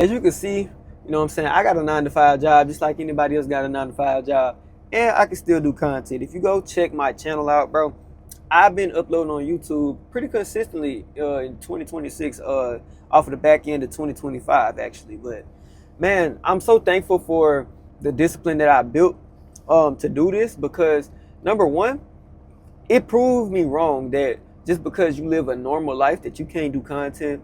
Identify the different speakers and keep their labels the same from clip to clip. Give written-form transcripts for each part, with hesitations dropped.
Speaker 1: As you can see, you know what I'm saying, I got a 9 to 5 job just like anybody else got a 9 to 5 job. And I can still do content. If you go check my channel out, bro, I've been uploading on YouTube pretty consistently in 2026, off of the back end of 2025, actually. But man, I'm so thankful for the discipline that I built to do this because number one, it proved me wrong that just because you live a normal life that you can't do content,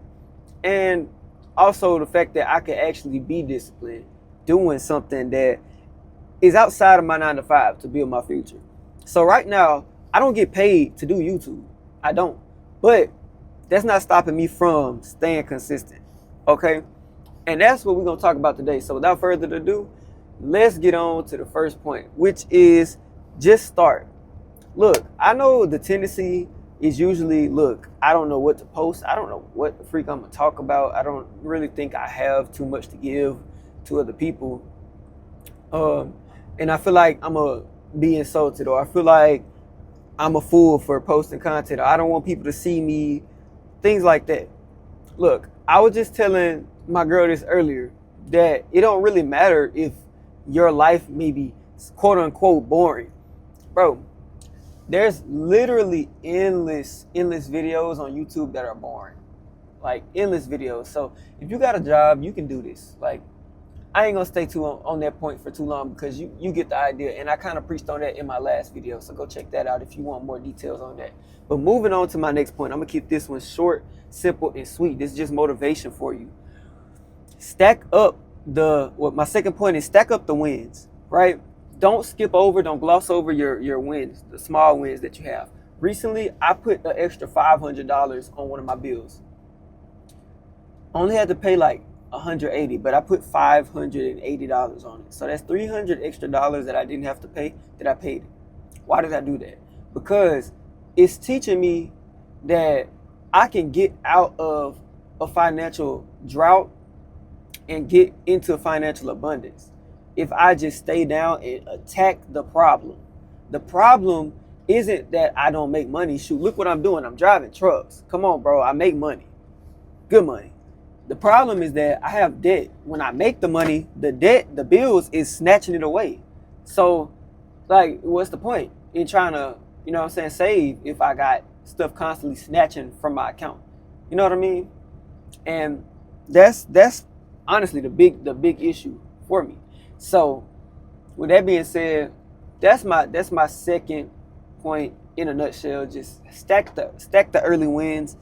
Speaker 1: and also the fact that I could actually be disciplined doing something that is outside of my 9 to 5 to build my future. So right now, I don't get paid to do YouTube. I don't. But that's not stopping me from staying consistent. Okay? And that's what we're going to talk about today. So without further ado, let's get on to the first point, which is just start. Look, I know the tendency is usually, look, I don't know what to post. I don't know what the freak I'm going to talk about. I don't really think I have too much to give to other people. And I feel like I'm going to be insulted, or I feel like I'm a fool for posting content, or I don't want people to see me, things like that. Look, I was just telling my girl this earlier, that it don't really matter if your life may be quote unquote boring. Bro, there's literally endless videos on YouTube that are boring. Like endless videos. So if you got a job, you can do this. Like, I ain't gonna stay too on that point for too long because you get the idea. And I kind of preached on that in my last video. So go check that out if you want more details on that. But moving on to my next point, I'm gonna keep this one short, simple, and sweet. This is just motivation for you. Stack up my second point is stack up the wins, right? Don't skip over, don't gloss over your wins, the small wins that you have. Recently, I put an extra $500 on one of my bills. Only had to pay like 180, but I put $580 on it. So that's 300 extra dollars that I didn't have to pay, that I paid it. Why did I do that? Because it's teaching me that I can get out of a financial drought and get into financial abundance if I just stay down and attack the problem. The problem isn't that I don't make money. Shoot, look what I'm doing. I'm driving trucks. Come on, bro. I make money. Good money. The problem is that I have debt. When I make the money, the debt, the bills is snatching it away. So, like, what's the point in trying to, you know what I'm saying, save if I got stuff constantly snatching from my account? You know what I mean? And that's honestly the big issue for me. So, with that being said, that's my second point in a nutshell. Just stack the early wins,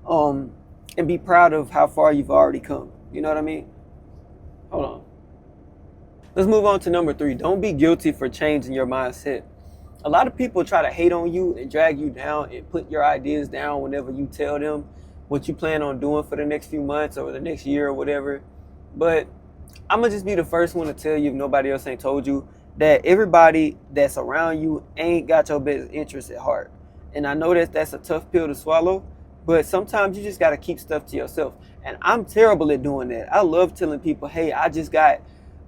Speaker 1: and be proud of how far you've already come. You know what I mean? Hold on. Let's move on to number 3. Don't be guilty for changing your mindset. A lot of people try to hate on you and drag you down and put your ideas down whenever you tell them what you plan on doing for the next few months or the next year or whatever. But I'm going to just be the first one to tell you, if nobody else ain't told you, that everybody that's around you ain't got your best interest at heart. And I know that that's a tough pill to swallow, but sometimes you just got to keep stuff to yourself. And I'm terrible at doing that. I love telling people, hey, I just got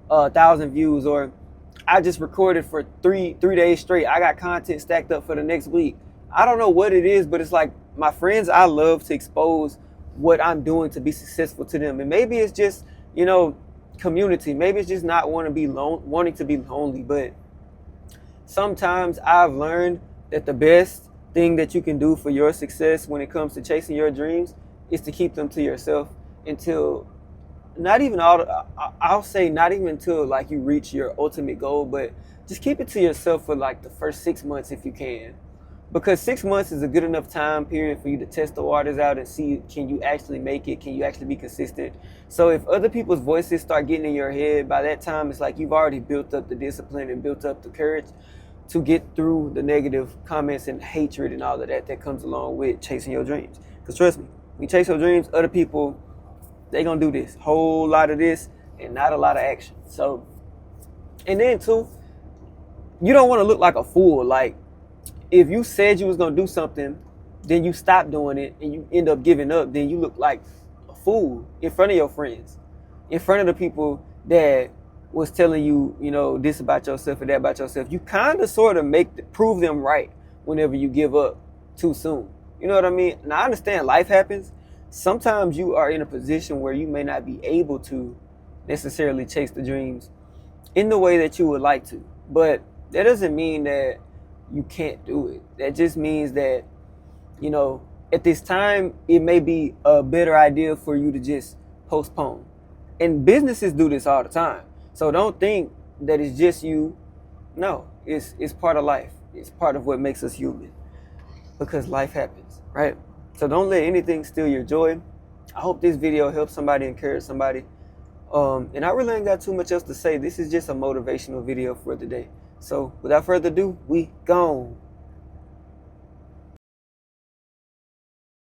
Speaker 1: 1,000 views, or I just recorded for three days straight. I got content stacked up for the next week. I don't know what it is, but it's like my friends, I love to expose what I'm doing to be successful to them. And maybe it's just, you know, community. Maybe it's just not wanting to be lonely. But sometimes I've learned that the best thing that you can do for your success when it comes to chasing your dreams is to keep them to yourself until I'll say not even until like you reach your ultimate goal, but just keep it to yourself for like the first 6 months if you can. Because 6 months is a good enough time period for you to test the waters out and see, can you actually make it? Can you actually be consistent? So if other people's voices start getting in your head, by that time, it's like you've already built up the discipline and built up the courage to get through the negative comments and hatred and all of that comes along with chasing your dreams. Because trust me, when you chase your dreams, other people, they gonna do this, whole lot of this and not a lot of action. So, and then too, you don't want to look like a fool. Like, if you said you was gonna do something, then you stop doing it and you end up giving up, then you look like a fool in front of your friends, in front of the people that was telling you, you know, this about yourself or that about yourself. You kind of sort of prove them right whenever you give up too soon. You know what I mean? Now I understand life happens, sometimes you are in a position where you may not be able to necessarily chase the dreams in the way that you would like to. But that doesn't mean that you can't do it. That just means that, you know, at this time, it may be a better idea for you to just postpone. And businesses do this all the time. So don't think that it's just you. No, it's part of life. It's part of what makes us human, because life happens, right? So don't let anything steal your joy. I hope this video helps somebody, encourage somebody. And I really ain't got too much else to say. This is just a motivational video for the day. So without further ado, we gone.